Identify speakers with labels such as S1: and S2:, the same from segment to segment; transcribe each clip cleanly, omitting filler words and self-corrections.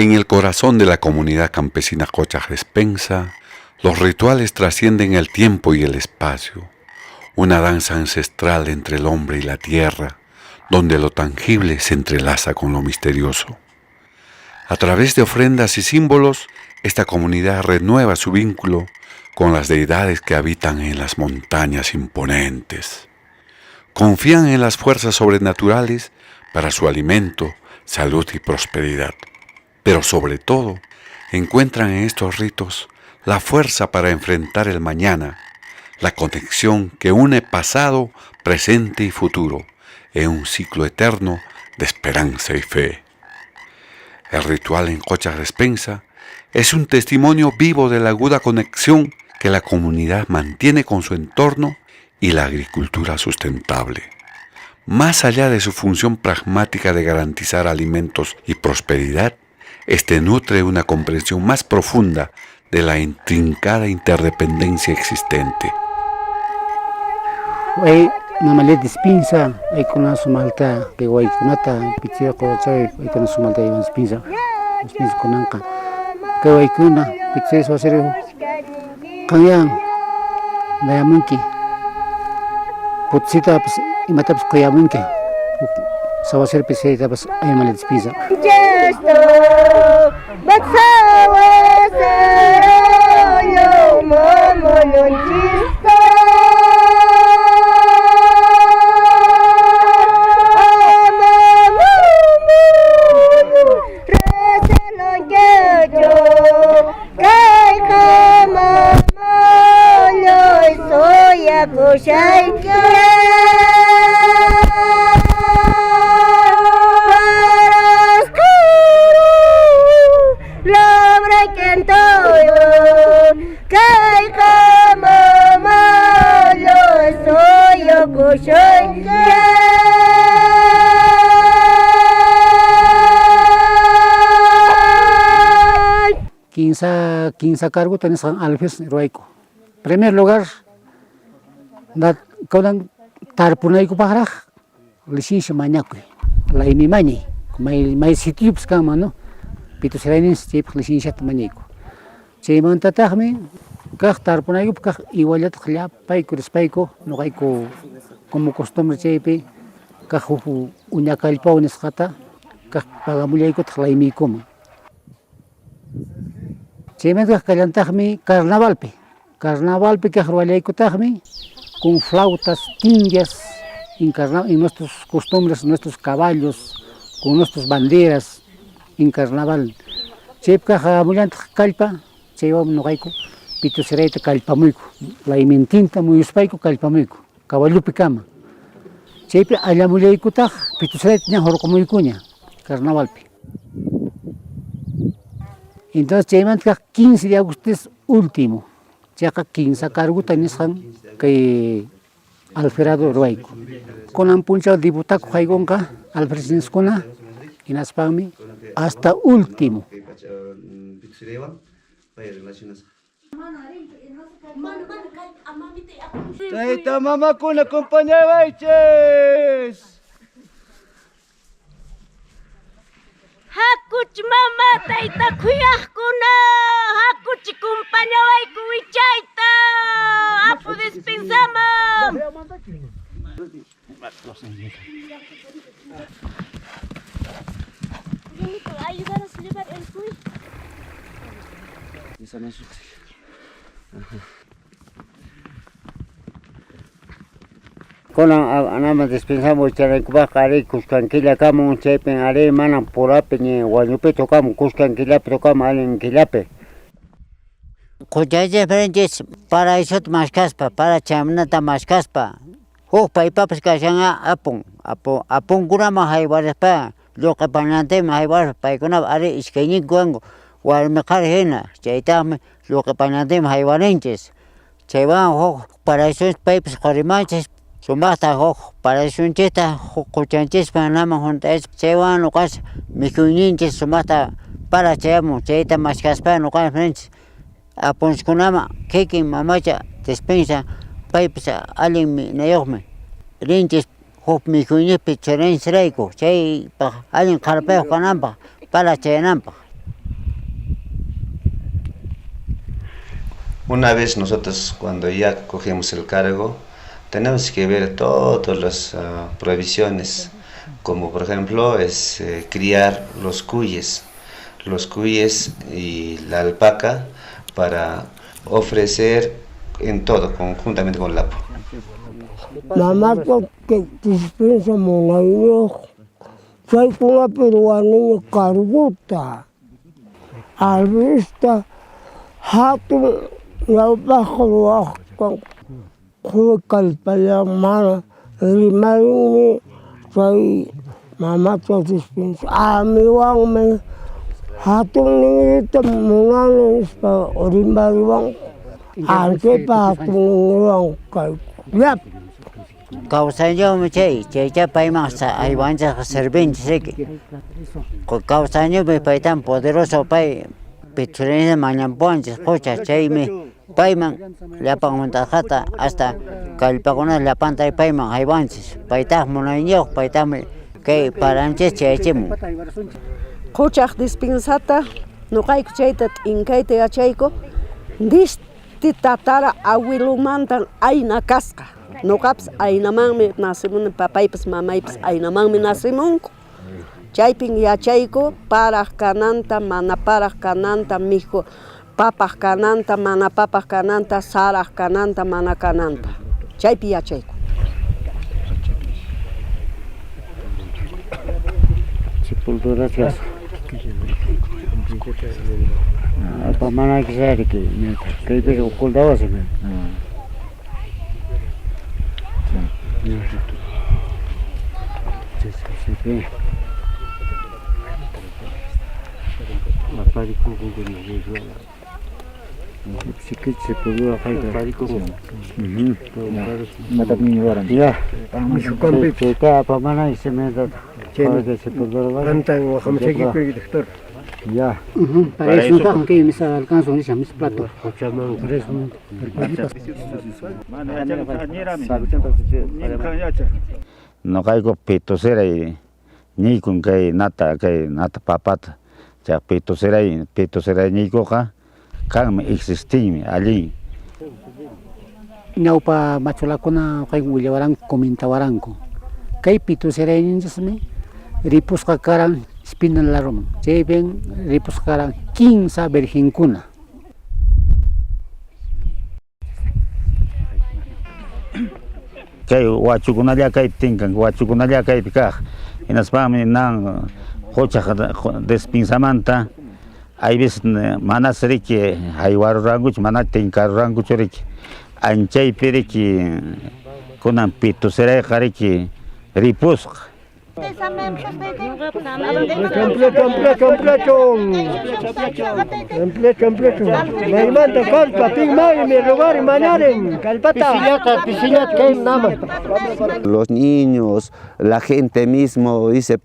S1: En el corazón de la comunidad campesina Cochas Despensa, los rituales trascienden el tiempo y el espacio, una danza ancestral entre el hombre y la tierra, donde lo tangible se entrelaza con lo misterioso. A través de ofrendas y símbolos, esta comunidad renueva su vínculo con las deidades que habitan en las montañas imponentes. Confían en las fuerzas sobrenaturales para su alimento, salud y prosperidad. Pero sobre todo, encuentran en estos ritos la fuerza para enfrentar el mañana, la conexión que une pasado, presente y futuro en un ciclo eterno de esperanza y fe. El ritual en Cochas Despensa es un testimonio vivo de la aguda conexión que la comunidad mantiene con su entorno y la agricultura sustentable. Más allá de su función pragmática de garantizar alimentos y prosperidad, este nutre una comprensión más profunda de la intrincada interdependencia existente.
S2: Namalet Spinza, hay con la sumalta que guay kunata, pichia coche, hay con la sumalta Ivan Spinza, Spinza kunanka, que guay kuna, pichia so hacer kanyang, dayamunki, putsita pues imata pues kayamunki, so hacer pichia pues hay Namalet Spinza.
S3: Gesto, batsawa yo momo lonchista.
S2: Quinza cargo tenés alfes roico. Primer lugar, da kaudan tarpunaiku pagraj, licencia mañaku, la imimani, mai sitio pskama no, pito serenis tip licencia mañiku. Se montatahme, kah tarpunaiku kah igualat khla paiku respaiko, no gaiko como costumbre chepe, kah uñakalpa uneskhata, kah pagamuliaiko tlaimikoma. Chaymanqa kallantajmi carnavalpi que rualaykutajmi con flautas, tingas, en nuestras costumbres, nuestros caballos, con nuestras banderas en carnaval. Chayqa hamullantaq kallpa, chaywan nuqayku pitusirayta kallpamuyku, la imentinta muyuspayku kallpamuyku, caballupi kama. Chaypi allamullaykutaq pitusirayta ña hurqumuykuña carnavalpi. Entonces, chaymanta 15 de agosto es último. Ya 15 cargo tenishan que Alfredo Ruaico. Con un punchado diputado Jaigonca, Alfredo Skona, en Aspami, hasta último.
S4: Taita mamá con acompañaba eches.
S3: Hakuch mama taita kuyakuna, hakuch kumpañawayku wichayta, apu dispensama. Ayudar a llevar el cuy.
S2: Con anama dispensamos charancuba kare kuskanquila kama un chaypen are manan purape ni guañupe tocamos kuskanquila tocamos alen quilape.
S5: Kuchayas diferentes para eso mascaspa, para chamanata mascaspa. Hukpa y papas kashanga apun kurama haywarespa, lo que panante haywares paikuna are iskaynik guango, warmekar hena, chaytame lo que panante haywarenches. Chaywan para eso pipes korimanches. Sumasta para eso un cheta cuchanches para nada junta es chevan locas micuninches sumasta para chemo cheta más caspa locas frentes a ponskunama keki mamacha despensa pipesa alin mi nayogme rinches hop micunis picheren sreiko chay pa alin carpeo canampa para chenampa
S6: Una vez nosotros cuando ya cogemos el cargo, tenemos que ver todas las provisiones, como por ejemplo es criar los cuyes y la alpaca para ofrecer en todo, conjuntamente con la APO.
S7: Mamá que dispensa monaino, soy una peruana carguta, alvista, hatun, la bajo con calpayamana, rimarini, soy mamá que dispensa, mi wang hatun nito monaino para rimarini, antes para hatun yap.
S5: Causaño me chay paimasa hay vancha servente seque. Causaño me pai tan poderoso pai pichurene mañan ponches cocha chay me paiman la panguntajata hasta calpagona la panta y paiman hay vanches paitas monaño paitam que paranches chaychemu.
S8: Cochach dispensata no hay chaytat incaite achayco disti tatara abuelumanta aina casca. No caps ainamangme nasimun papaypas mamaypas ainamangme nasimunku. Chaypin yachayku paraq kananta mana paraq kananta mijo papaq kananta mana papaq kananta saraq kananta mana kananta. Chaypi yachayku.
S2: Sepultura tras. Apa mana kisah dikit, kayak itu ukul dawa sih. Sedikit sepuluh apa itu? Mata mingguan. Ya. Kita apa mana istimewa? Kalau sepuluh. Tentang kamu cekik dokter. Ya. Para eso kan que misal alcanzo ni mis plato. Para eso.
S9: No caigo pitosera y ni con que nata papata. Ya pitosera ni coja. Kan existime allí.
S2: Nyaupa macholakuna kay guliwaran komintawaranko. Kay pitosera ni jasme ripus kakaran spinan larom. Jeben ripus kakaran 15 virginkuna.
S9: Kay wachukunalla kay tinkan wachukunalla kay pikaj inaspami nan hocha despinsamanta hay veces mana seriki haywaru ranguch mana tinkaru ranguch riki anchay piriki kunan pitu seray qariki ripusq
S7: Completo. Me manda colpa, ping mai, mi lugar y manaren, calpata. Piscinata, que nada.
S6: Los niños, la gente mismo, dice,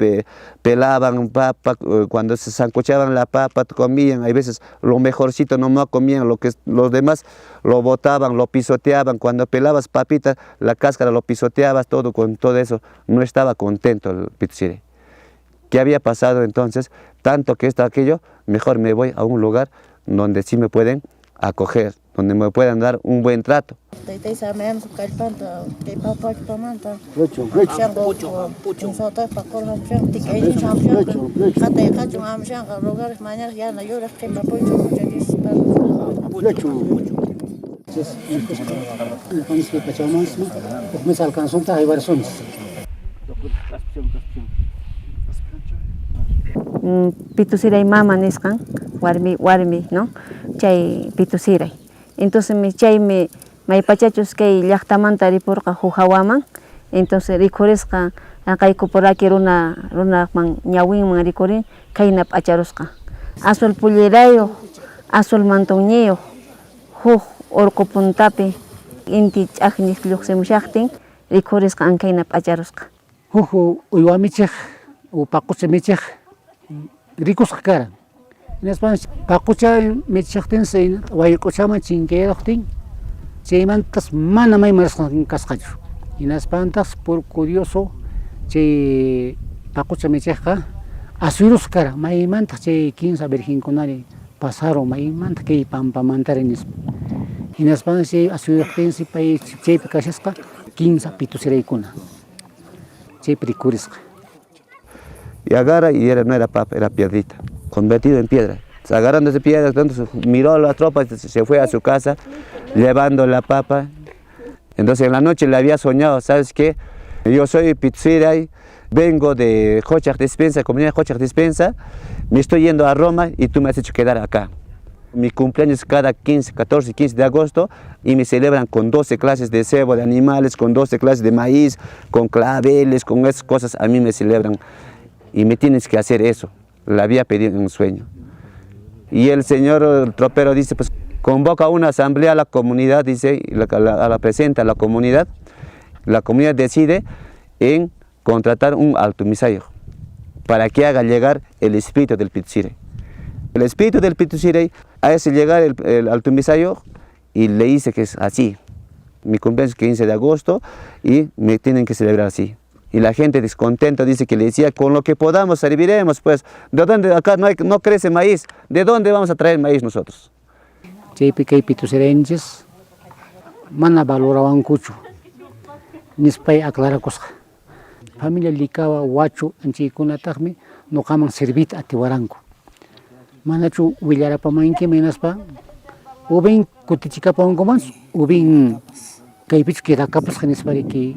S6: pelaban papa, cuando se sancochaban la papa, comían, hay veces lo mejorcito no comían, lo que los demás lo botaban, lo pisoteaban, cuando pelabas papita, la cáscara lo pisoteabas, todo con todo eso, no estaba contento el pitusire. ¿Qué había pasado entonces? Tanto que esto, aquello, mejor me voy a un lugar donde sí me pueden acoger, donde me puedan dar un buen trato.
S8: Pitusiray mama niscan, warmi, ¿no? Chay pitusiray. Entonces mi chay me pachachos que llaqtamanta ripurqa huhawaman. Entonces rikurisqa kayku poraki runa man ñawinman rikurin kaynap acharusqa. Azul pullirayo, azul mantoñeo, huk urqu puntapi inti ch'aqniq lluqsimushaqtin rikurisqa ankaynap acharusqa.
S2: Huk uywamichej upaqucha michej rikusqa karan. Inas paqucha michejtinsi wayq'uchaman chinkayraqtin chaymantas mana maymarasqa kasqachu. Hinaspantas por curioso chay paqucha michejqa asirusqa karan maymanta chay 15 virginkunari pasaron maymanta kay pampamantari nispa. Hinaspan si asuyaqtinsi pay chaypi kashasqa 15 pitusiraykuna. Chaypi rikurisqa.
S6: Y agarra y no era papa, era piedrita, convertido en piedra. Agarrando esa piedra, entonces miró a la tropa, se fue a su casa llevando la papa. Entonces en la noche le había soñado, ¿sabes qué? Yo soy Pitziray, vengo de Jochach Despensa, comunidad Jochach Despensa, me estoy yendo a Roma y tú me has hecho quedar acá. Mi cumpleaños es cada 14 y 15 de agosto y me celebran con 12 clases de cebo de animales, con 12 clases de maíz, con claveles, con esas cosas a mí me celebran. Y me tienes que hacer eso, le había pedido en un sueño. Y el señor tropero dice, pues convoca una asamblea a la comunidad, dice, la presenta a la comunidad decide en contratar un altumisayo para que haga llegar el espíritu del Pitzire. El espíritu del Pitzire hace llegar el altumisayo y le dice que es así. Mi cumpleaños es 15 de agosto y me tienen que celebrar así. Y la gente descontenta dice que le decía, con lo que podamos serviremos, pues, ¿de dónde acá no crece maíz? ¿De dónde vamos a traer maíz nosotros?
S2: Chaypi kay pitusirenches mana valoraban kuchu. Nispay aclarakusqa. Familia Likawa Huacho anchaykunataqmi nuqaman servita atiwaranku. Manachu willarapamanki menaspa ubin kutichikapankumanchu ubin kaypichu kidakapasqa nispariki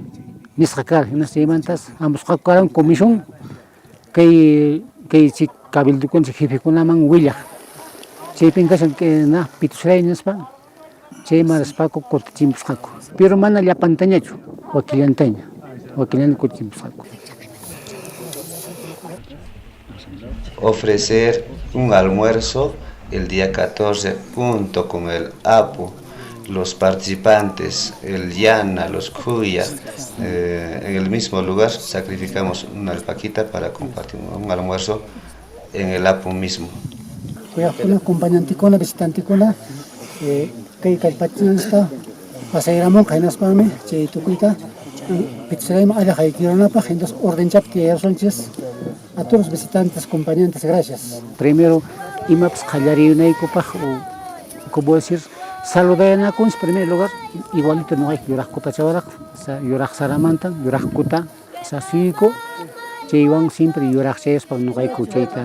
S2: nisqa kar hinasaymantas ambosqa karan comisión kay cabildukunchik jefekunaman willaq. Chaypin kashan na Pitusray nispa chay maraspaku kutichimpusqaku. Pero mana llapantañachu wakillantaña kutichimpusqaku.
S10: Ofrecer un almuerzo el día 14 junto con el APU, los participantes, el Yana, los Cuya, en el mismo lugar sacrificamos una alpaquita para compartir un almuerzo en el APU mismo.
S2: Kuyaqkuna acompañantikuna, visitantikuna, kay kallpachinsta pasayramon qaynaspami chay tukuyta Pitzurayman allaqaykiranapaq, entonces ordenchapti yarsunchis a todos los visitantes, acompañantes, gracias. Primero, imapas qallariyunaykupaq, o como decir, saludayanakuns, en primer lugar, igualito no hay yuraq kuta chawaraq, yuraq saramanta, yuraq kuta, sasuyku, chaywan siempre yuraq chayaspa nuqayku chayta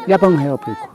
S2: llapan haywapayku.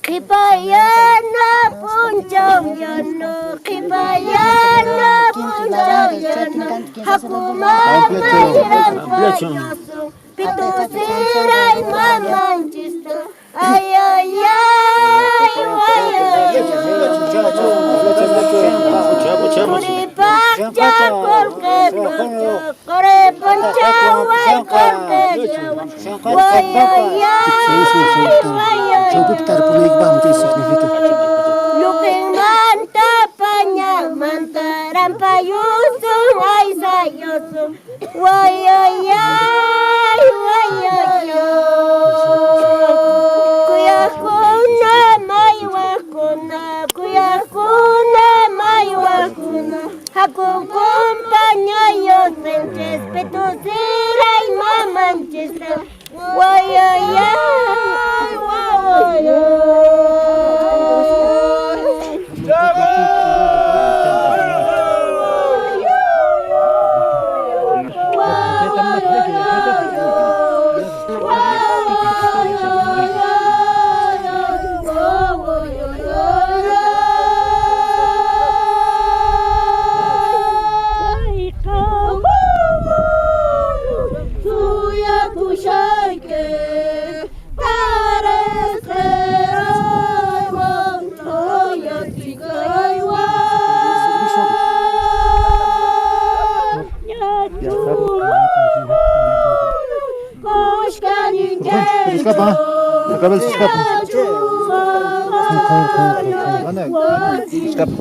S3: Kipayana punjang yano, kipayana punjang yano, hakuma mahiram payaso, pitu siray mamanchisto, ay ay ay ay Kuripakcha korke pocho, kore poncha way korke jawa, way ay ay Luping manta panya manta rampayusung ay sayosung, way ay Kuya kuna may wakuna, kuya kuna may wakuna, aku kumpanya Senches, pero siray mamanches, way
S7: Escapa, la cabeza escapa. Escapa.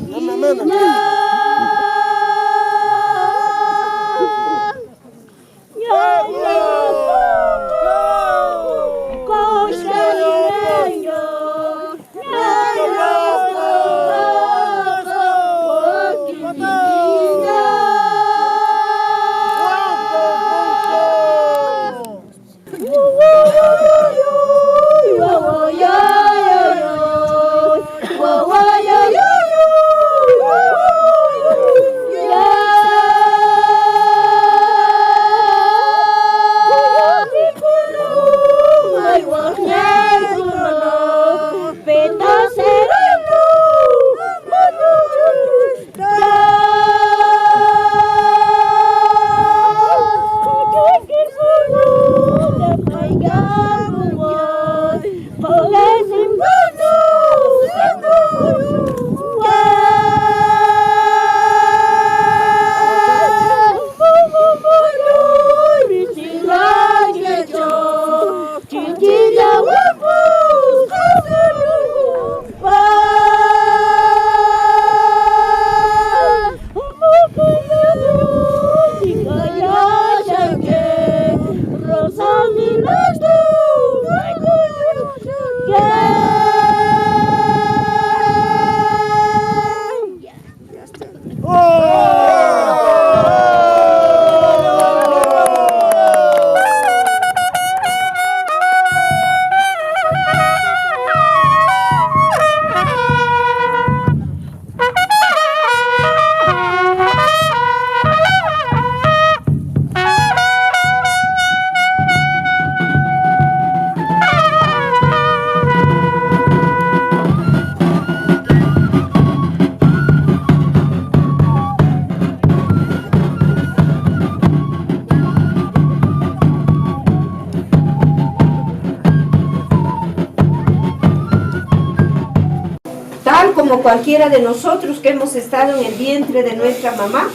S8: como cualquiera de nosotros que hemos estado en el vientre de nuestra mamá.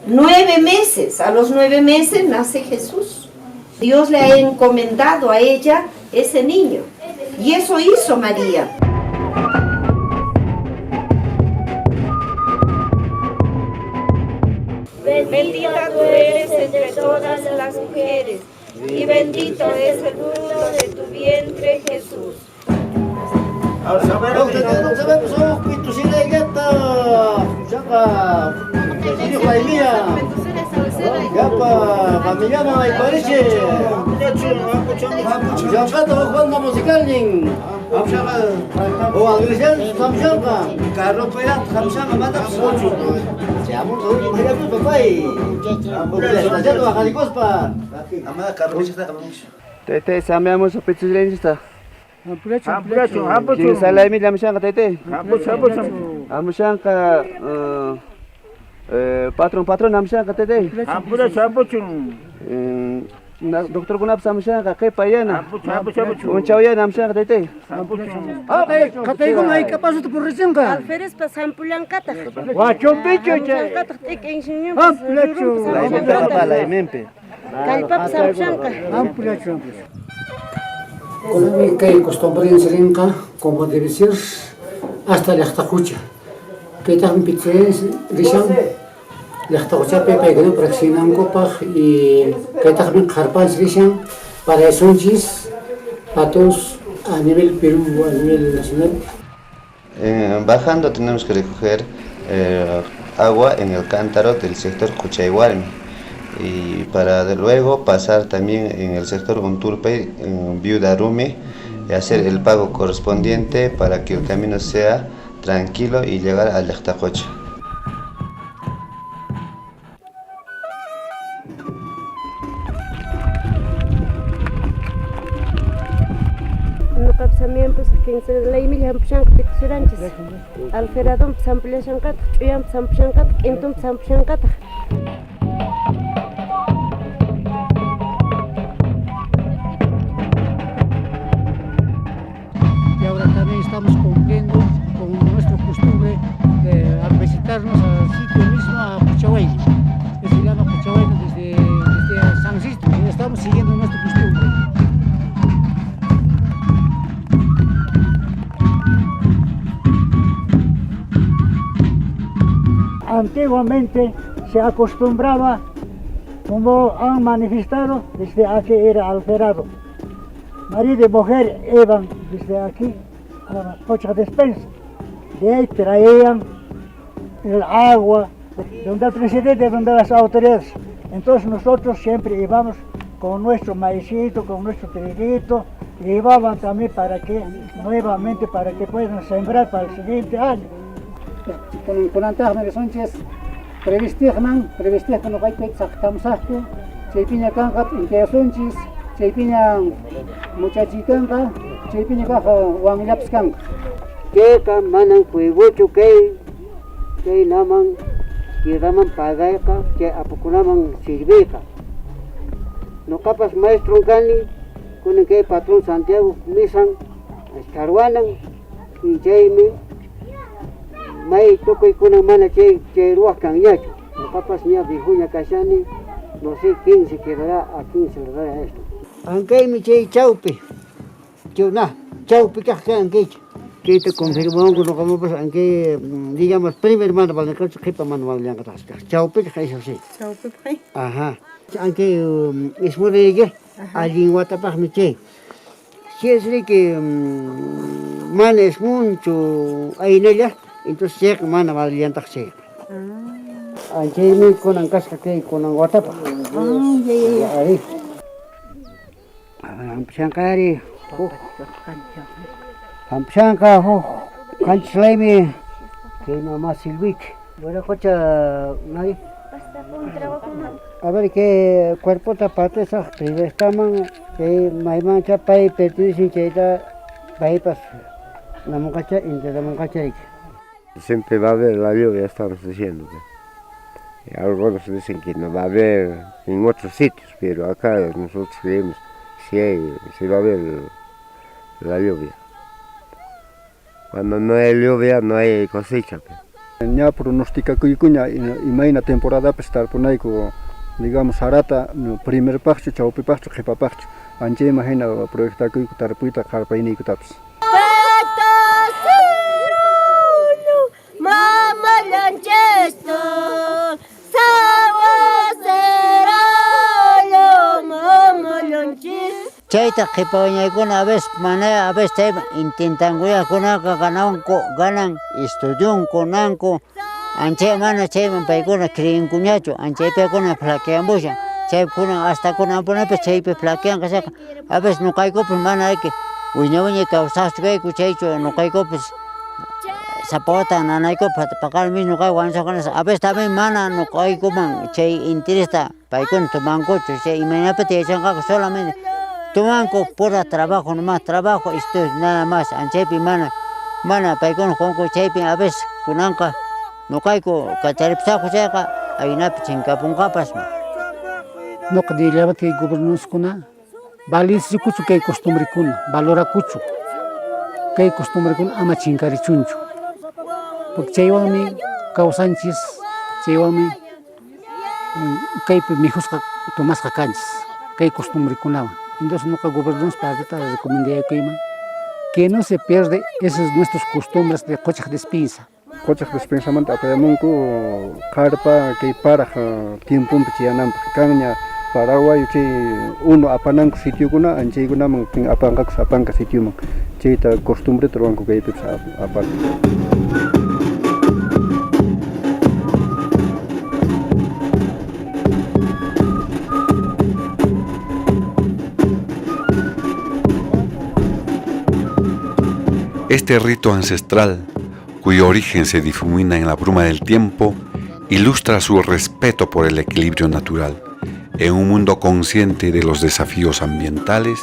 S8: 9 meses, a los 9 meses nace Jesús. Dios le ha encomendado a ella ese niño, y eso hizo María.
S3: Bendita tú eres entre todas las mujeres, y bendito es el fruto de tu vientre, Jesús.
S4: Tete, samyamos sa pizzeria. King salami lam siya ka tete. Amo siya ka patron nam siya ka tete. Doktor kunap sam siya ka kay payana. Unchaw yan nam siya ka tete.
S2: Katay ko may kapasot po rin ka.
S3: Alferes pa sampulan kata.
S2: Wachong bicho che.
S3: Kata tiking sinyo.
S2: Kalpap sampulan ka. Con que costumbre en Serenca, como debe ser, hasta la Tacucha. Que también pizzas, dicen, la Tacucha pepe que no praxinan copas y que también carpas dicen para esos chis, patos a nivel Perú, a nivel nacional.
S10: Bajando tenemos que recoger agua en el cántaro del sector Cuchayhuarmi. Y para de luego pasar también en el sector Unturpe, en Viuda Rumi, y hacer el pago correspondiente para que el camino sea tranquilo y llegar al Llaqtacocha.
S3: También pues quien se la emilia hamshan pitsuranchis. Alferadon samplesan kat, chuyam samplesan kat, entum samplesan kat.
S2: Y ahora también estamos cumpliendo con nuestra costumbre de visitarnos al sitio mismo a Cuchahuayna, que se llama Cuchahuayna desde San Sisto, y estamos siguiendo nuestra costumbre.
S7: Antiguamente se acostumbraba, como han manifestado, desde aquí era Alferado. Marido y mujer iban desde aquí a la cocha despensa. De ahí traían el agua, donde el presidente, donde las autoridades. Entonces nosotros siempre íbamos con nuestro maicito, con nuestro triguito, y llevaban también para que, nuevamente, para que puedan sembrar para el siguiente año.
S2: Con antaño Sánchez previstihman no hay que sacarse chaypiña kanqa inkayasunchis chaypiña muchachitanqa chaypiña kaqa wanllapas kanqa
S7: Kayqa manan puybuchu kay naman kiraman pagayqa chay apukunaman sirviyqa. Nuqapas maestro kani kunan kay patrón Santiago Misan estarwanan y chaymi may tukuy kunan mana chay ruwaq kanñachu. Nuqapas ña vijuña kashani, no sé 15 quedará a 15 le dará esto. Ankaymi chay chawpi, chawpi kaq ankaycha. Kayta confirmamos nuqamapas ankay, digamos, primer mano valnakanchik qipa mano valnankataq chawpi kaq eso sí.
S3: Chawpi kay.
S7: Ajá. Ankay ismuriyga allin watapaqmi chay. Si es que mana es mucho aynalla, entonces llega mana valllantaq chay. Anchaymi kunan kasqa kay kunan watapaq. Ari. Ampshankari. Ampshanka kanchlaymi kay mama Silvik. Buena cocha nadie. A ver qué cuerpota patesa privestaman que maiman chapay pertenecen chayta paipas la moncacha entre la moncacha.
S11: Siempre va a haber la lluvia, estamos diciendo. Algunos dicen que no va a haber en otros sitios, pero acá nosotros creemos que sí va a haber la lluvia. Cuando no hay lluvia no hay cosecha.
S12: Ya pronostica que imagina temporada pues estar por ahí como digamos harata no primer pacho chaupi pacho jepa pacho anche imagina proyecta que tarpuita carpa ini kutaps
S3: mama lanchesto sawaseralo mama lanchesto
S5: Chayta qipawañaykuna a veces intentan kunaqa ganan estudiunkunanku ancha mana chayman paykuna creenkuñachu anchaypikuna flaqueambushan chaykuna hasta kunanpunapas chaypi flaquean kashaqa a veces nuqaykupis mana wiña kawsaqchu kayku chaychu nuqaykupis sapawata nanaykupas paqarmi nuqay wansaqkunas a veces también mana nuqaykuman chay interesta paykuna tumankuchu chay imaynapi tiyachanqaqa solamente tumanku pura trabajo nomás, trabajo, estudio, nada más. Anchaypi mana paykuna junku chaypi a veces kunanqa nuqayku kacharipsaqku chayqa aynapi chinkapunqapas.
S2: Nuqa nillawati gobiernuskuna valorikuchu kay costumbrikuna, valorakuchu kay costumbrikuna ama chinkarichunchu. Porque chaywanmi kawsanchis, chaywanmi kaypi mijusqa tumasqa kanchis kay costumbrikunawan. Entonces nunca gobernamos para recomendar que no se pierde esas nuestras costumbres de cochas despensa.
S12: Cochas despensa manta apayamunku carpa que para tiempo pichianam caña Paraguay uno apananku sitio kuna anche kuna mang apanka sitio mang chita costumbre troanku que pipsa apan.
S1: Este rito ancestral, cuyo origen se difumina en la bruma del tiempo, ilustra su respeto por el equilibrio natural, en un mundo consciente de los desafíos ambientales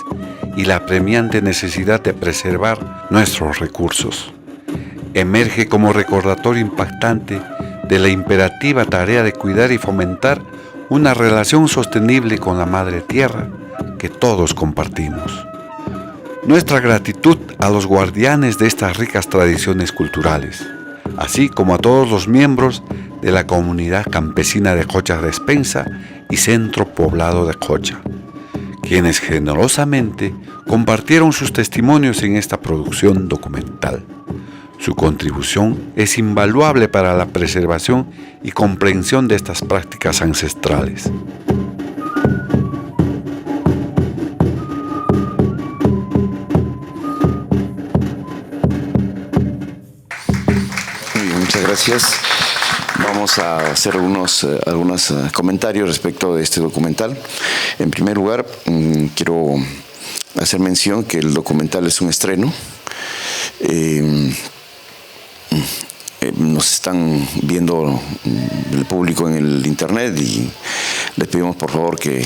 S1: y la apremiante necesidad de preservar nuestros recursos. Emerge como recordatorio impactante de la imperativa tarea de cuidar y fomentar una relación sostenible con la Madre Tierra que todos compartimos. Nuestra gratitud a los guardianes de estas ricas tradiciones culturales, así como a todos los miembros de la comunidad campesina de Cocha Despensa y Centro Poblado de Cocha, quienes generosamente compartieron sus testimonios en esta producción documental. Su contribución es invaluable para la preservación y comprensión de estas prácticas ancestrales.
S13: Gracias. Vamos a hacer algunos comentarios respecto de este documental. En primer lugar, quiero hacer mención que el documental es un estreno. Nos están viendo el público en el internet y les pedimos por favor que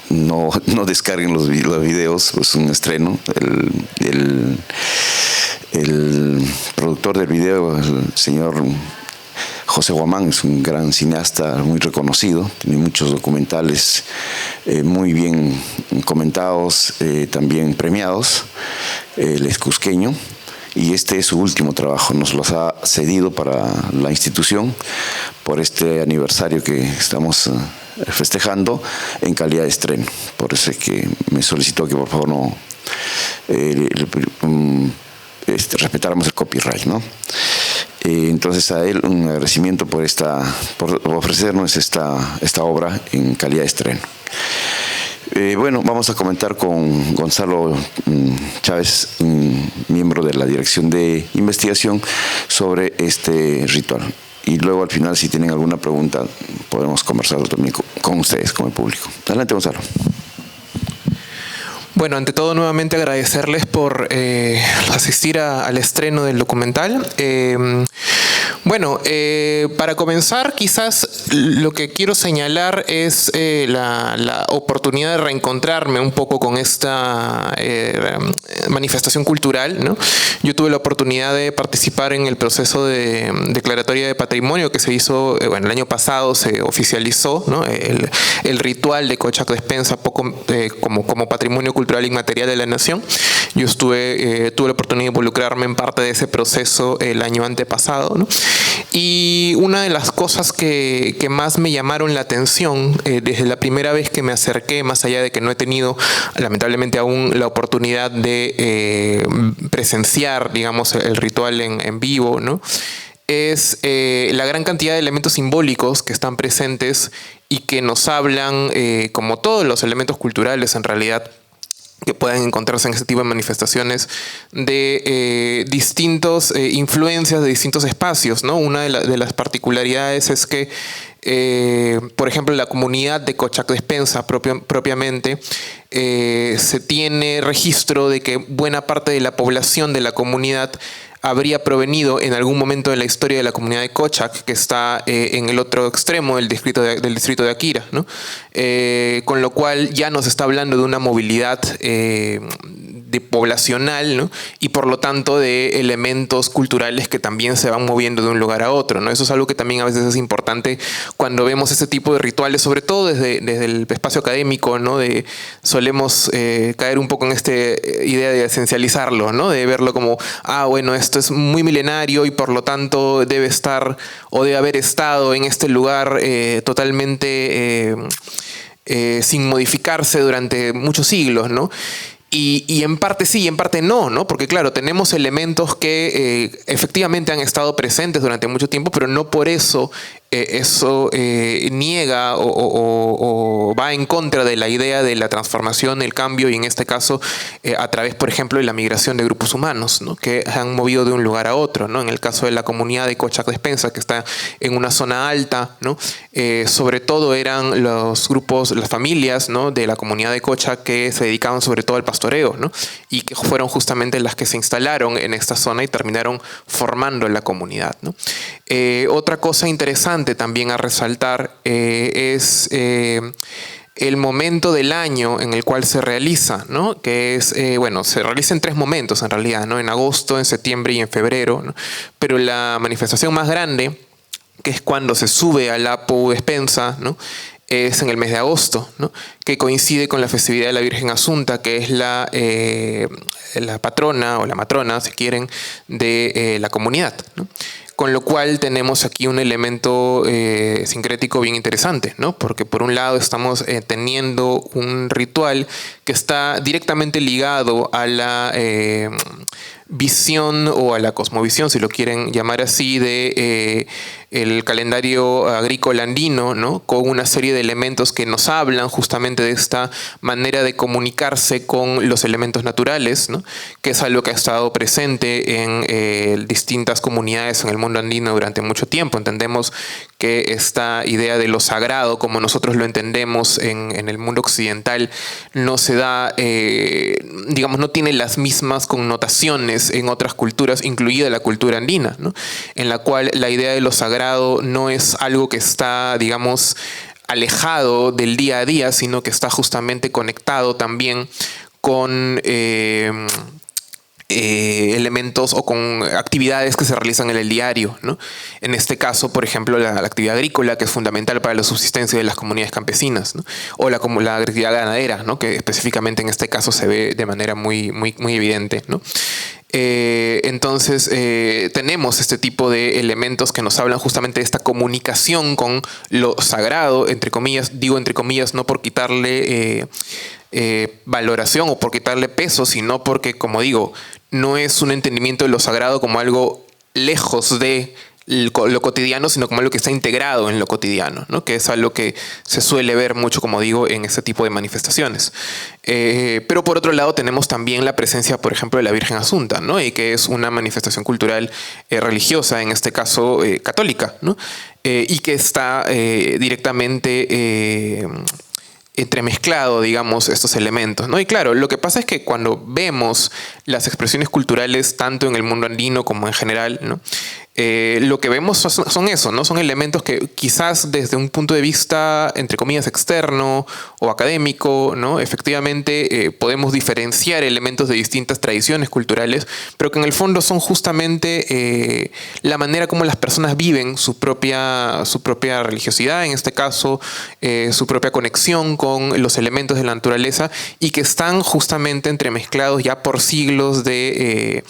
S13: no descarguen los videos, es un estreno. El productor del video, el señor José Guamán, es un gran cineasta muy reconocido, tiene muchos documentales muy bien comentados, también premiados. Él es cusqueño y este es su último trabajo, nos los ha cedido para la institución por este aniversario que estamos festejando en calidad de estreno. Por eso es que me solicitó que por favor no respetáramos el copyright, ¿no? Entonces a él un agradecimiento por ofrecernos esta obra en calidad de estreno. Bueno, vamos a comentar con Gonzalo Chávez, miembro de la Dirección de Investigación, sobre este ritual. Y luego al final, si tienen alguna pregunta, podemos conversarlo también con ustedes, con el público. Adelante, Gonzalo.
S14: Bueno, ante todo nuevamente agradecerles por asistir al estreno del documental. Para comenzar, quizás lo que quiero señalar es la oportunidad de reencontrarme un poco con esta manifestación cultural, ¿no? Yo tuve la oportunidad de participar en el proceso de declaratoria de patrimonio que se hizo, el año pasado se oficializó, ¿no? El ritual de Cocha Despensa como patrimonio cultural inmaterial de la nación. Yo tuve la oportunidad de involucrarme en parte de ese proceso el año antepasado, ¿no? Y una de las cosas que más me llamaron la atención desde la primera vez que me acerqué, más allá de que no he tenido lamentablemente aún la oportunidad de presenciar, digamos, el ritual en vivo, ¿no? Es la gran cantidad de elementos simbólicos que están presentes y que nos hablan, como todos los elementos culturales en realidad, que puedan encontrarse en este tipo de manifestaciones, de distintas influencias de distintos espacios, ¿no? Una de las particularidades es que, por ejemplo, la comunidad de Cochac Despensa propiamente, se tiene registro de que buena parte de la población de la comunidad habría provenido en algún momento de la historia de la comunidad de Cochac, que está en el otro extremo del distrito de Akira, ¿no? Con lo cual ya nos está hablando de una movilidad poblacional, ¿no? Y por lo tanto de elementos culturales que también se van moviendo de un lugar a otro, ¿no? Eso es algo que también a veces es importante cuando vemos este tipo de rituales, sobre todo desde el espacio académico, ¿no? Solemos caer un poco en esta idea de esencializarlo, ¿no? De verlo como, bueno, esto es muy milenario y por lo tanto debe estar o debe haber estado en este lugar totalmente sin modificarse durante muchos siglos, ¿no? Y en parte sí y en parte no, ¿no? Porque claro, tenemos elementos que efectivamente han estado presentes durante mucho tiempo, pero no por eso eso niega o va en contra de la idea de la transformación, el cambio, y en este caso a través, por ejemplo, de la migración de grupos humanos, ¿no? Que se han movido de un lugar a otro, ¿no? En el caso de la comunidad de Cochac Despensa, que está en una zona alta, ¿no? Sobre todo eran los grupos, las familias, ¿no? De la comunidad de Cochac que se dedicaban sobre todo al pastoreo, ¿no? Y que fueron justamente las que se instalaron en esta zona y terminaron formando la comunidad, ¿no? Otra cosa interesante también a resaltar es el momento del año en el cual se realiza, ¿no? Que es, se realiza en 3 momentos en realidad, ¿no? En agosto, en septiembre y en febrero, ¿no? Pero la manifestación más grande, que es cuando se sube al Apu Despensa, ¿no? Es en el mes de agosto, ¿no? Que coincide con la festividad de la Virgen Asunta, que es la patrona o la matrona, si quieren, de la comunidad, ¿no? Con lo cual tenemos aquí un elemento sincrético bien interesante, ¿no? Porque por un lado estamos teniendo un ritual que está directamente ligado a la visión o a la cosmovisión, si lo quieren llamar así, de el calendario agrícola andino, ¿no? Con una serie de elementos que nos hablan justamente de esta manera de comunicarse con los elementos naturales, ¿no? Que es algo que ha estado presente en distintas comunidades en el mundo andino durante mucho tiempo. Entendemos que esta idea de lo sagrado, como nosotros lo entendemos en el mundo occidental, no se da, digamos, no tiene las mismas connotaciones en otras culturas, incluida la cultura andina, ¿no? En la cual la idea de lo sagrado no es algo que está, digamos, alejado del día a día, sino que está justamente conectado también con elementos o con actividades que se realizan en el diario, ¿no? En este caso, por ejemplo, la actividad agrícola, que es fundamental para la subsistencia de las comunidades campesinas, ¿no? O la actividad ganadera, ¿no? Que específicamente en este caso se ve de manera muy evidente, ¿no? Entonces tenemos este tipo de elementos que nos hablan justamente de esta comunicación con lo sagrado, entre comillas, digo entre comillas, no por quitarle valoración o por quitarle peso, sino porque, como digo, no es un entendimiento de lo sagrado como algo lejos de lo cotidiano, sino como algo que está integrado en lo cotidiano, ¿no? Que es algo que se suele ver mucho, como digo, en este tipo de manifestaciones. Pero por otro lado tenemos también la presencia, por ejemplo, de la Virgen Asunta, ¿no? Y que es una manifestación cultural religiosa, en este caso católica, ¿no? Y que está directamente entremezclado, digamos, estos elementos, ¿no? Y claro, lo que pasa es que cuando vemos las expresiones culturales tanto en el mundo andino como en general, ¿no? lo que vemos son eso, ¿no? Son elementos que quizás desde un punto de vista, entre comillas, externo o académico, ¿no? Efectivamente podemos diferenciar elementos de distintas tradiciones culturales, pero que en el fondo son justamente la manera como las personas viven su propia religiosidad, en este caso, su propia conexión con los elementos de la naturaleza, y que están justamente entremezclados ya por siglos de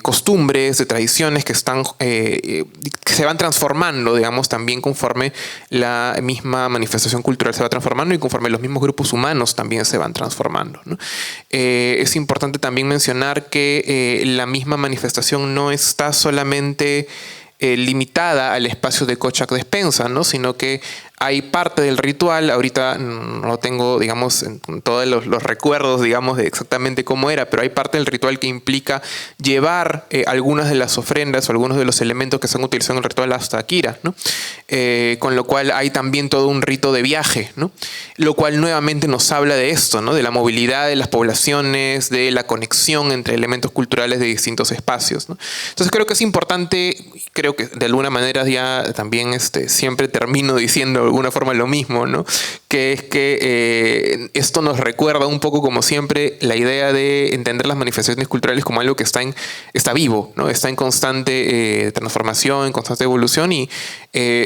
S14: costumbres, de tradiciones que se van transformando, digamos, también conforme la misma manifestación cultural se va transformando y conforme los mismos grupos humanos también se van transformando, ¿no? Es importante también mencionar que la misma manifestación no está solamente limitada al espacio de Cochac Despensa, ¿no? Sino que hay parte del ritual, ahorita no lo tengo, digamos, en todos los recuerdos, digamos, de exactamente cómo era, pero hay parte del ritual que implica llevar algunas de las ofrendas o algunos de los elementos que se han utilizado en el ritual hasta Akira, ¿no? Con lo cual hay también todo un rito de viaje, ¿no? Lo cual nuevamente nos habla de esto, ¿no? De la movilidad de las poblaciones, de la conexión entre elementos culturales de distintos espacios, ¿no? Entonces creo que es importante, creo que de alguna manera ya también siempre termino diciendo de alguna forma lo mismo, ¿no? Que es que esto nos recuerda un poco, como siempre, la idea de entender las manifestaciones culturales como algo que está vivo, ¿no? Está en constante transformación, en constante evolución, y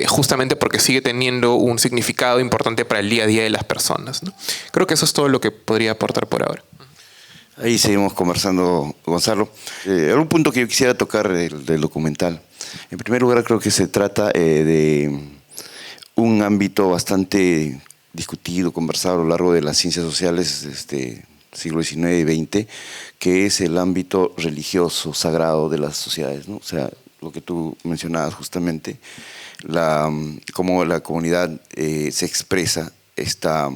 S14: justamente porque sigue teniendo un significado importante para el día a día de las personas, ¿no? Creo que eso es todo lo que podría aportar por ahora.
S13: Ahí seguimos conversando, Gonzalo. Algún punto que yo quisiera tocar del documental. En primer lugar, creo que se trata de un ámbito bastante discutido, conversado a lo largo de las ciencias sociales siglo XIX y XX, que es el ámbito religioso, sagrado de las sociedades, ¿no? O sea, lo que tú mencionabas justamente, cómo la comunidad se expresa esta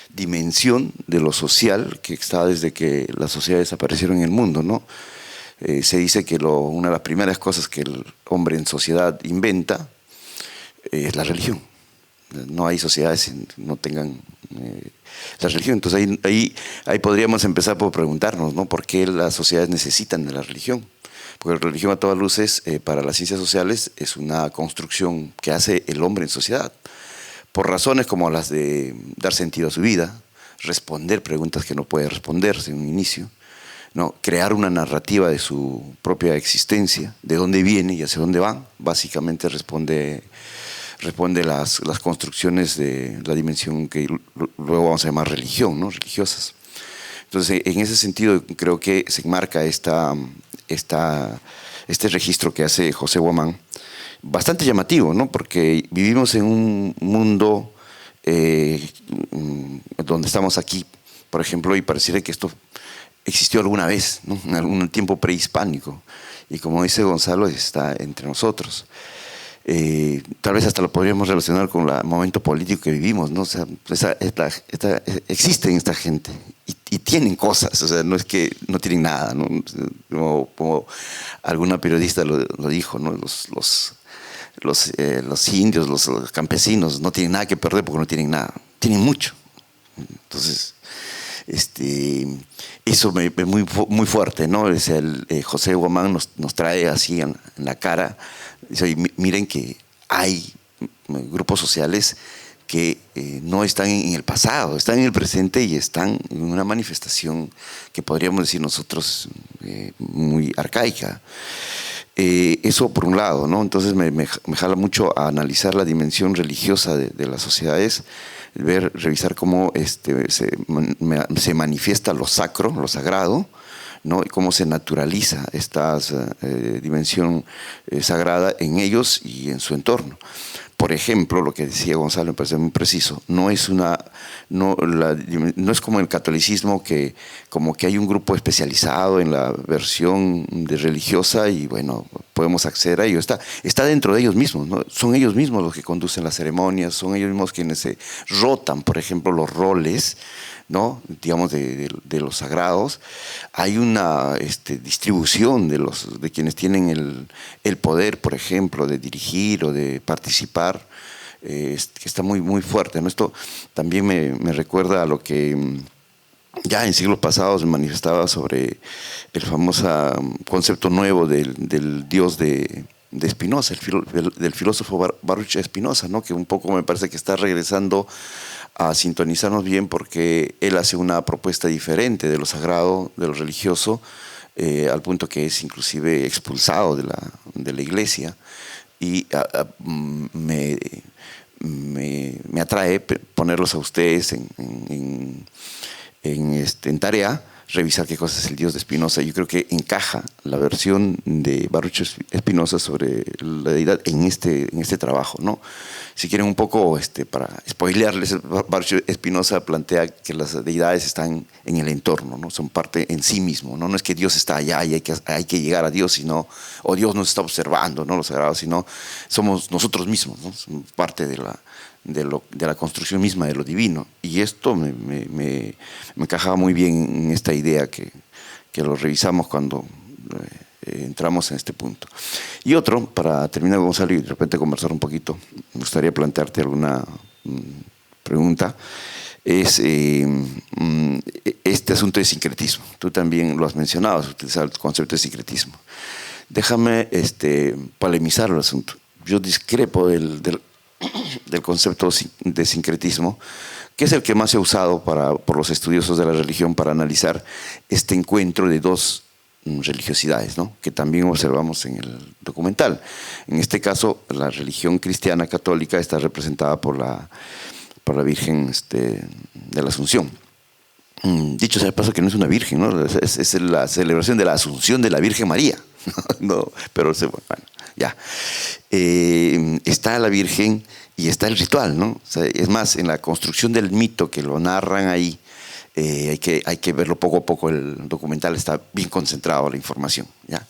S13: dimensión de lo social que está desde que las sociedades aparecieron en el mundo, ¿no? Se dice que una de las primeras cosas que el hombre en sociedad inventa es la religión. No hay sociedades que no tengan la religión. Entonces ahí podríamos empezar por preguntarnos, ¿no? ¿Por qué las sociedades necesitan de la religión? Porque la religión, a todas luces, para las ciencias sociales es una construcción que hace el hombre en sociedad, por razones como las de dar sentido a su vida, responder preguntas que no puede responderse en un inicio, ¿no? Crear una narrativa de su propia existencia, de dónde viene y hacia dónde van. Básicamente responde las construcciones de la dimensión que luego vamos a llamar religión, ¿no? Religiosas. Entonces, en ese sentido, creo que se enmarca este registro que hace José Guamán, bastante llamativo, ¿no? Porque vivimos en un mundo donde estamos aquí, por ejemplo, y pareciera que esto existió alguna vez, ¿no? En algún tiempo prehispánico, y como dice Gonzalo, está entre nosotros. Tal vez hasta lo podríamos relacionar con el momento político que vivimos, ¿no? O sea, existen esta gente y tienen cosas, o sea, no es que no tienen nada, ¿no? Como alguna periodista lo dijo, ¿no? Los indios, los campesinos no tienen nada que perder porque no tienen nada, tienen mucho. Entonces, eso es muy fuerte, ¿no? O sea, José Guamán nos trae así en la cara. Dice, miren que hay grupos sociales que no están en el pasado, están en el presente y están en una manifestación que podríamos decir nosotros muy arcaica. Eso por un lado, ¿no? Entonces me jala mucho a analizar la dimensión religiosa de las sociedades, revisar cómo se manifiesta lo sacro, lo sagrado, ¿no? Y cómo se naturaliza esta dimensión sagrada en ellos y en su entorno. Por ejemplo, lo que decía Gonzalo me parece muy preciso, no es como el catolicismo, que como que hay un grupo especializado en la versión de religiosa y bueno, podemos acceder a ello. Está dentro de ellos mismos, ¿no? Son ellos mismos los que conducen las ceremonias, son ellos mismos quienes se rotan, por ejemplo, los roles, ¿no? Digamos de los sagrados. Hay una distribución de quienes tienen el poder, por ejemplo, de dirigir o de participar, que está muy, muy fuerte, ¿no? Esto también me recuerda a lo que ya en siglos pasados se manifestaba sobre el famoso concepto nuevo del Dios de Spinoza, del filósofo Baruch Spinoza, ¿no? Que un poco me parece que está regresando a sintonizarnos bien, porque él hace una propuesta diferente de lo sagrado, de lo religioso, al punto que es inclusive expulsado de la iglesia, y me atrae ponerlos a ustedes en tarea, revisar qué cosa es el Dios de Spinoza. Yo creo que encaja la versión de Baruch Spinoza sobre la deidad en este trabajo, ¿no? Si quieren un poco, para spoilearles, Baruch Spinoza plantea que las deidades están en el entorno, ¿no? Son parte en sí mismo, ¿no? No es que Dios está allá y hay que llegar a Dios, o Dios nos está observando, ¿no? Lo sagrado, sino somos nosotros mismos, ¿no? Somos parte de la construcción misma de lo divino. Y esto me encajaba muy bien en esta idea que lo revisamos cuando entramos en este punto. Y otro, para terminar, Gonzalo, y de repente conversar un poquito, me gustaría plantearte alguna pregunta, es este asunto de sincretismo. Tú también lo has mencionado, has utilizado el concepto de sincretismo. Déjame polemizar el asunto. Yo discrepo del concepto de sincretismo, que es el que más se ha usado por los estudiosos de la religión para analizar este encuentro de dos religiosidades, ¿no? Que también observamos en el documental. En este caso, la religión cristiana católica está representada por la Virgen de la Asunción. Dicho sea de paso, que no es una virgen, ¿no? Es la celebración de la Asunción de la Virgen María. No, pero bueno, ya. Está la Virgen y está el ritual, ¿no? O sea, es más, en la construcción del mito que lo narran ahí, hay que verlo poco a poco. El documental está bien concentrado la información, ¿ya?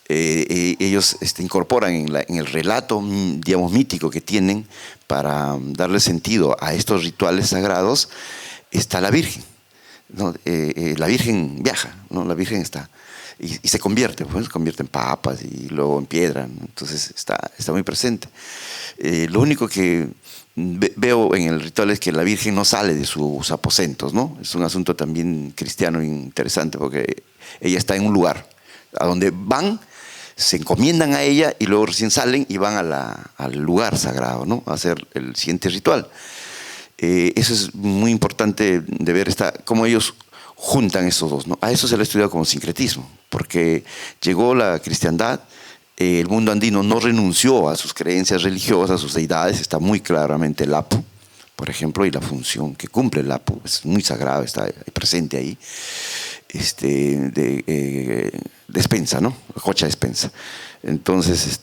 S13: Ellos incorporan en el relato, digamos, mítico que tienen para darle sentido a estos rituales sagrados, está la Virgen, ¿no? La Virgen viaja, ¿no? La Virgen está y se convierte, pues, se convierte en papas y luego en piedra, ¿no? Entonces está muy presente. Lo único que veo en el ritual es que la Virgen no sale de sus aposentos, ¿no? Es un asunto también cristiano interesante, porque ella está en un lugar a donde van, se encomiendan a ella y luego recién salen y van al lugar sagrado, ¿no? A hacer el siguiente ritual. Eso es muy importante de ver cómo ellos juntan esos dos, ¿no? A eso se le ha estudiado como sincretismo, porque llegó la cristiandad. El mundo andino no renunció a sus creencias religiosas, a sus deidades. Está muy claramente el Apu, por ejemplo, y la función que cumple el Apu es muy sagrada, está presente ahí. Despensa, ¿no? Jocha despensa. Entonces,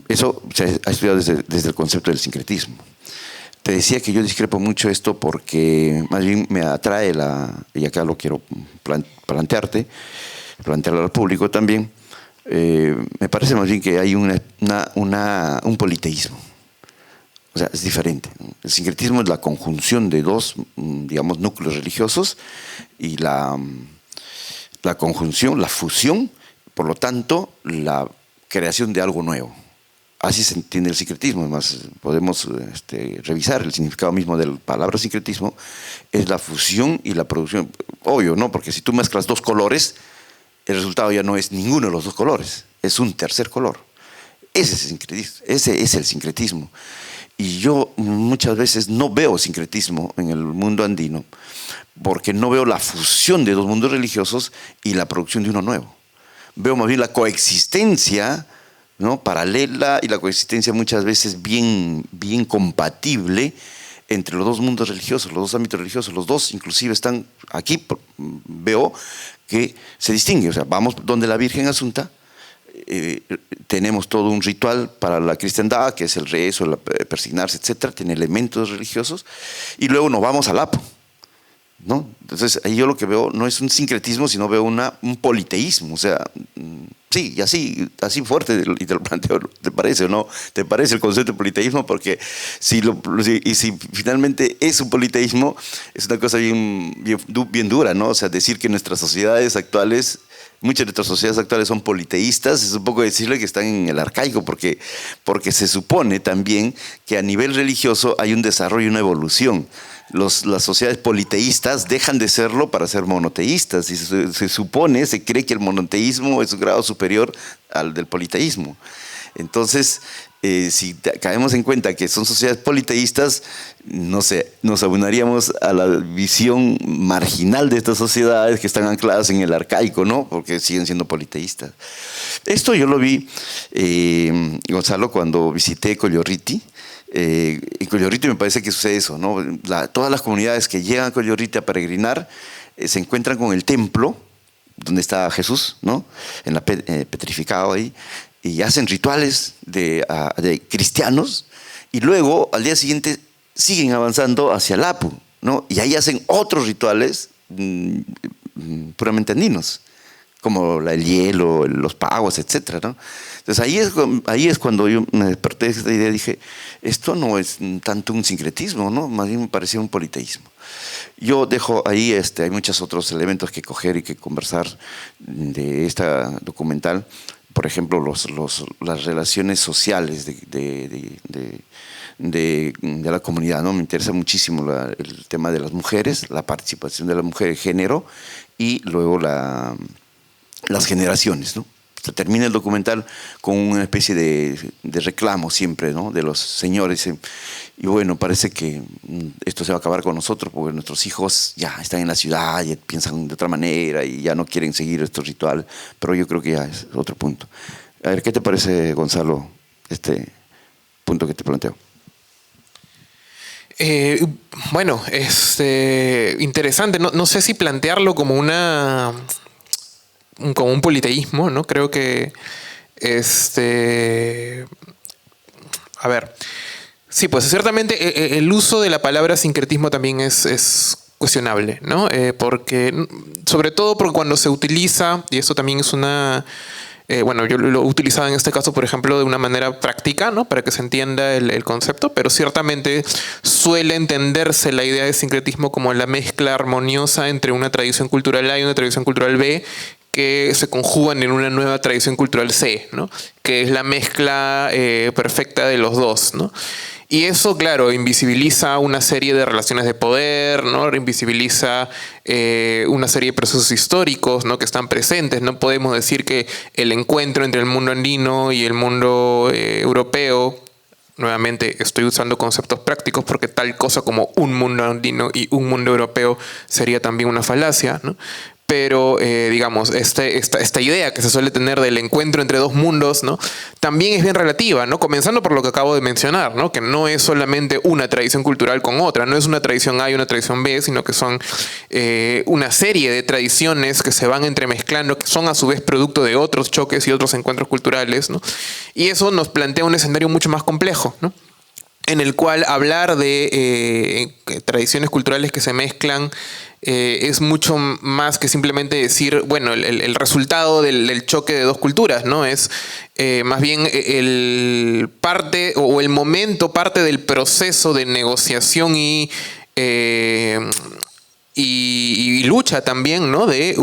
S13: eso se ha estudiado desde el concepto del sincretismo. Te decía que yo discrepo mucho esto porque más bien me atrae y acá lo quiero plantearlo al público también. Me parece más bien que hay un politeísmo. O sea, es diferente, ¿no? El sincretismo es la conjunción de dos, digamos, núcleos religiosos, y la conjunción, la fusión, por lo tanto, la creación de algo nuevo. Así se entiende el sincretismo. Además, podemos revisar el significado mismo de la palabra sincretismo. Es la fusión y la producción. Obvio, ¿no? Porque si tú mezclas dos colores, el resultado ya no es ninguno de los dos colores, es un tercer color. Ese es el sincretismo. Y yo muchas veces no veo sincretismo en el mundo andino, porque no veo la fusión de dos mundos religiosos y la producción de uno nuevo. Veo más bien la coexistencia, ¿no? Paralela, y la coexistencia muchas veces bien compatible entre los dos mundos religiosos, los dos ámbitos religiosos. Los dos inclusive están aquí, veo que se distingue. O sea, vamos donde la Virgen Asunta, tenemos todo un ritual para la cristiandad, que es el rezo, el persignarse, etcétera, tiene elementos religiosos, y luego nos vamos al Apu, ¿no? Entonces ahí yo lo que veo no es un sincretismo, sino veo un politeísmo. O sea, sí, y así fuerte, y te lo planteo, ¿te parece o no? ¿Te parece el concepto de politeísmo? Porque si finalmente es un politeísmo, es una cosa bien dura, ¿no? O sea, decir que nuestras sociedades actuales Muchas de nuestras sociedades actuales son politeístas, es un poco decirle que están en el arcaico, porque se supone también que a nivel religioso hay un desarrollo y una evolución. Las sociedades politeístas dejan de serlo para ser monoteístas, y se cree que el monoteísmo es un grado superior al del politeísmo. Entonces, si caemos en cuenta que son sociedades politeístas, no sé, nos abonaríamos a la visión marginal de estas sociedades que están ancladas en el arcaico, ¿no? Porque siguen siendo politeístas. Esto yo lo vi, Gonzalo, cuando visité Collorriti. En Collorriti me parece que sucede eso, ¿no? Todas las comunidades que llegan a Collorriti a peregrinar se encuentran con el templo donde está Jesús, ¿no? Petrificado ahí. Y hacen rituales de cristianos, y luego al día siguiente siguen avanzando hacia el Apu, ¿no? Y ahí hacen otros rituales puramente andinos, como el hielo, los pagos, etc., ¿no? Entonces ahí es cuando yo me desperté de esta idea y dije, esto no es tanto un sincretismo, ¿no? Más bien me parecía un politeísmo. Yo dejo ahí, hay muchos otros elementos que coger y que conversar de esta documental. Por ejemplo, las relaciones sociales de la comunidad, ¿no? Me interesa muchísimo el tema de las mujeres, la participación de la mujer en género, y luego las generaciones, ¿no? Se termina el documental con una especie de reclamo siempre, ¿no? De los señores. Y bueno, parece que esto se va a acabar con nosotros porque nuestros hijos ya están en la ciudad, y piensan de otra manera y ya no quieren seguir estos rituales. Pero yo creo que ya es otro punto. A ver, ¿qué te parece, Gonzalo, este punto que te planteo?
S14: Bueno, interesante. No sé si plantearlo como un politeísmo, ¿no? Creo que a ver, sí, pues ciertamente el uso de la palabra sincretismo también es cuestionable, ¿no? Sobre todo porque cuando se utiliza, y eso también es bueno, yo lo he utilizado en este caso, por ejemplo, de una manera práctica, ¿no? Para que se entienda el concepto, pero ciertamente suele entenderse la idea de sincretismo como la mezcla armoniosa entre una tradición cultural A y una tradición cultural B, que se conjugan en una nueva tradición cultural C, ¿no? Que es la mezcla perfecta de los dos, ¿no? Y eso, claro, invisibiliza una serie de relaciones de poder, ¿no? Invisibiliza una serie de procesos históricos, ¿no? Que están presentes. No podemos decir que el encuentro entre el mundo andino y el mundo europeo, nuevamente estoy usando conceptos prácticos porque tal cosa como un mundo andino y un mundo europeo sería también una falacia, ¿no? Pero, digamos, esta idea que se suele tener del encuentro entre dos mundos, ¿no? También es bien relativa, ¿no? Comenzando por lo que acabo de mencionar, ¿no? Que no es solamente una tradición cultural con otra, no es una tradición A y una tradición B, sino que son una serie de tradiciones que se van entremezclando, que son a su vez producto de otros choques y otros encuentros culturales, ¿no? Y eso nos plantea un escenario mucho más complejo, ¿no? En el cual hablar de tradiciones culturales que se mezclan es mucho más que simplemente decir, bueno, el resultado del choque de dos culturas, ¿no? Es más bien el momento, parte del proceso de negociación y lucha también, ¿no? De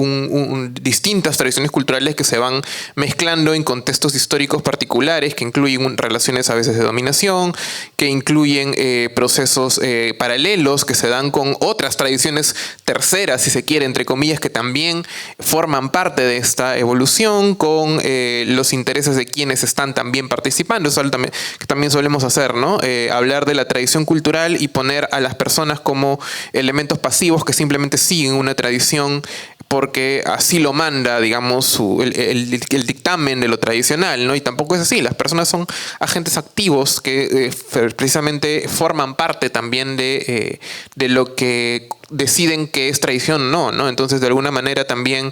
S14: distintas tradiciones culturales que se van mezclando en contextos históricos particulares, que incluyen relaciones a veces de dominación, que incluyen procesos paralelos que se dan con otras tradiciones terceras, si se quiere, entre comillas, que también forman parte de esta evolución, con los intereses de quienes están también participando. Eso que también solemos hacer, ¿no? Hablar de la tradición cultural y poner a las personas como elementos pasivos que simplemente siguen una tradición porque así lo manda, digamos, el dictamen de lo tradicional, ¿no? Y tampoco es así. Las personas son agentes activos que precisamente forman parte también de lo que deciden que es tradición o no. Entonces, de alguna manera también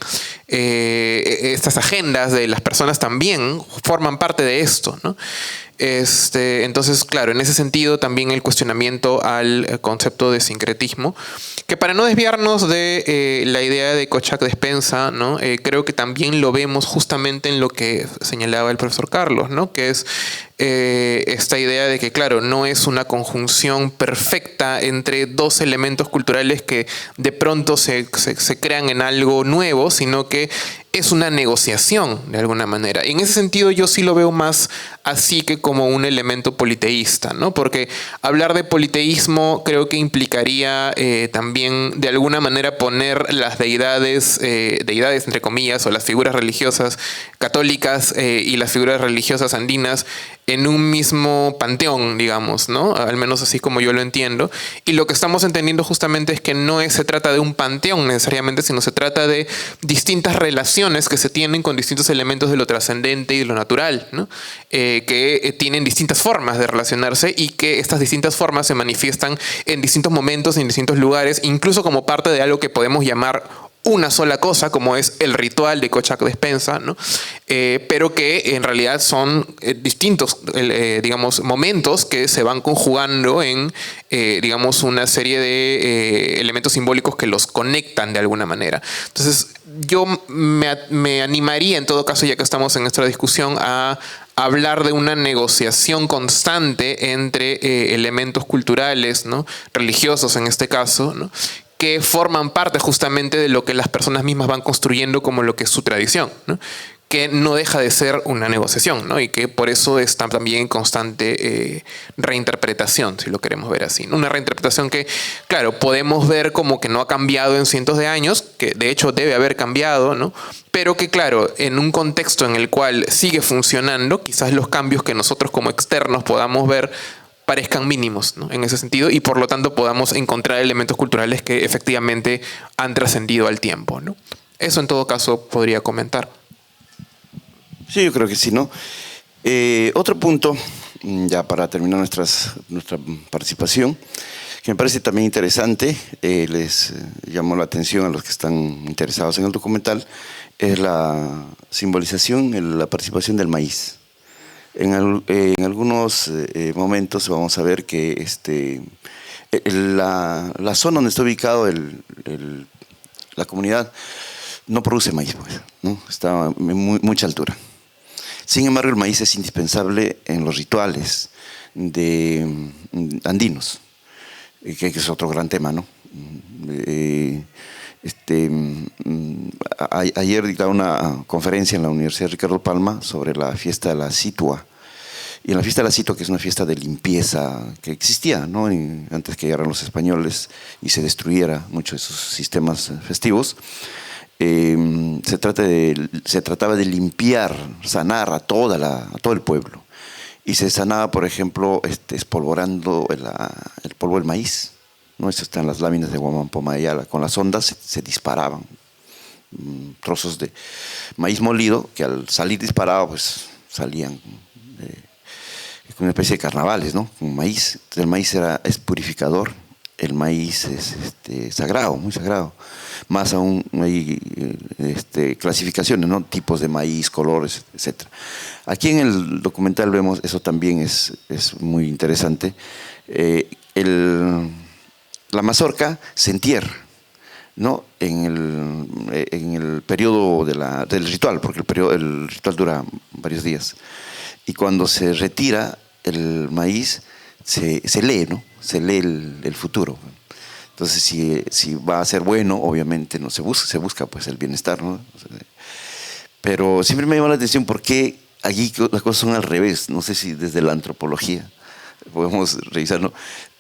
S14: estas agendas de las personas también forman parte de esto, ¿no? Entonces, claro, en ese sentido también el cuestionamiento al concepto de sincretismo, que para no desviarnos de la idea de Cochac Despensa, ¿no? Creo que también lo vemos justamente en lo que señalaba el profesor Carlos, ¿no? Que es esta idea de que, claro, no es una conjunción perfecta entre dos elementos culturales que de pronto se crean en algo nuevo, sino que es una negociación de alguna manera. En ese sentido yo sí lo veo más así que como un elemento politeísta, ¿no? Porque hablar de politeísmo creo que implicaría también de alguna manera poner las deidades entre comillas, o las figuras religiosas católicas y las figuras religiosas andinas en un mismo panteón, digamos, ¿no? Al menos así como yo lo entiendo. Y lo que estamos entendiendo justamente es que no se trata de un panteón necesariamente, sino se trata de distintas relaciones que se tienen con distintos elementos de lo trascendente y de lo natural, ¿no? Que tienen distintas formas de relacionarse y que estas distintas formas se manifiestan en distintos momentos, en distintos lugares, incluso como parte de algo que podemos llamar una sola cosa, como es el ritual de Cochac Despensa, ¿no? Pero que en realidad son distintos, digamos, momentos que se van conjugando en, digamos, una serie de elementos simbólicos que los conectan de alguna manera. Entonces, yo me animaría, en todo caso, ya que estamos en esta discusión, a hablar de una negociación constante entre elementos culturales, ¿no? Religiosos en este caso, ¿no? Que forman parte justamente de lo que las personas mismas van construyendo como lo que es su tradición, ¿no? Que no deja de ser una negociación, ¿no? Y que por eso está también en constante reinterpretación, si lo queremos ver así, ¿no? Una reinterpretación que, claro, podemos ver como que no ha cambiado en cientos de años, que de hecho debe haber cambiado, ¿no? Pero que, claro, en un contexto en el cual sigue funcionando, quizás los cambios que nosotros como externos podamos ver parezcan mínimos, ¿no? En ese sentido, y por lo tanto podamos encontrar elementos culturales que efectivamente han trascendido al tiempo, ¿no? Eso en todo caso podría comentar.
S13: Sí, yo creo que sí, ¿no? Otro punto, ya para terminar nuestra participación, que me parece también interesante, les llamó la atención a los que están interesados en el documental, es la simbolización, la participación del maíz. En algunos momentos vamos a ver que la zona donde está ubicado la comunidad no produce maíz, pues, ¿no? Está en mucha altura. Sin embargo, el maíz es indispensable en los rituales andinos, que es otro gran tema, ¿no? Ayer dictaba una conferencia en la Universidad Ricardo Palma sobre la fiesta de la Situa. Y en la fiesta de la Situa, que es una fiesta de limpieza que existía, ¿no? Antes que llegaran los españoles y se destruyera muchos de sus sistemas festivos, se trataba de limpiar, sanar a todo el pueblo. Y se sanaba, por ejemplo, espolvorando el polvo del maíz, ¿no? Esto está en las láminas de Huamampomayala. Con las ondas se disparaban trozos de maíz molido que al salir disparado pues salían con una especie de carnavales, ¿no? Con maíz. El maíz es purificador, el maíz es sagrado, muy sagrado. Más aún hay clasificaciones, ¿no? Tipos de maíz, colores, etc. Aquí en el documental vemos, eso también es muy interesante, la mazorca se entierra, ¿no? En el periodo del ritual, porque el ritual dura varios días. Y cuando se retira el maíz, se lee, ¿no? Se lee el futuro. Entonces, si va a ser bueno, obviamente no se busca pues el bienestar, ¿no? Pero siempre me llama la atención por qué allí las cosas son al revés. No sé si desde la antropología podemos revisar, ¿no?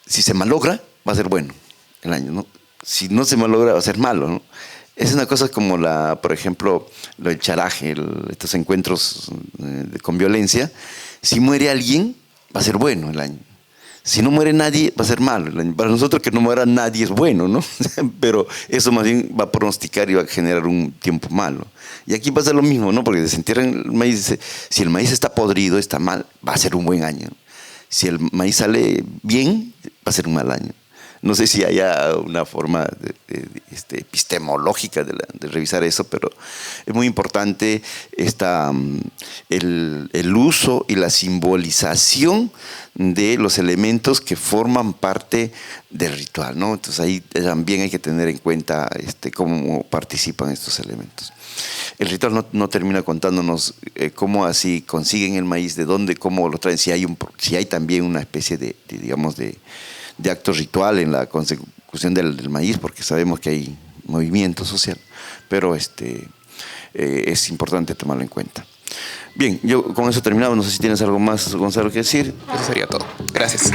S13: Si se malogra, va a ser bueno el año, ¿no? Si no se malogra, va a ser malo, ¿no? Es una cosa como por ejemplo, lo del charaje, estos encuentros con violencia. Si muere alguien, va a ser bueno el año. Si no muere nadie, va a ser malo el año. Para nosotros que no muera nadie es bueno, ¿no? Pero eso más bien va a pronosticar y va a generar un tiempo malo. Y aquí pasa lo mismo, ¿no? Porque se entierran el maíz, dice, si el maíz está podrido, está mal, va a ser un buen año. Si el maíz sale bien, va a ser un mal año. No sé si haya una forma epistemológica de revisar eso, pero es muy importante el uso y la simbolización de los elementos que forman parte del ritual, ¿no? Entonces ahí también hay que tener en cuenta cómo participan estos elementos. El ritual no termina contándonos cómo así consiguen el maíz, de dónde, cómo lo traen, si hay también una especie de acto ritual en la consecución del maíz, porque sabemos que hay movimiento social, pero es importante tomarlo en cuenta. Bien, yo con eso terminamos. No sé si tienes algo más, Gonzalo, que decir.
S14: Eso sería todo. Gracias.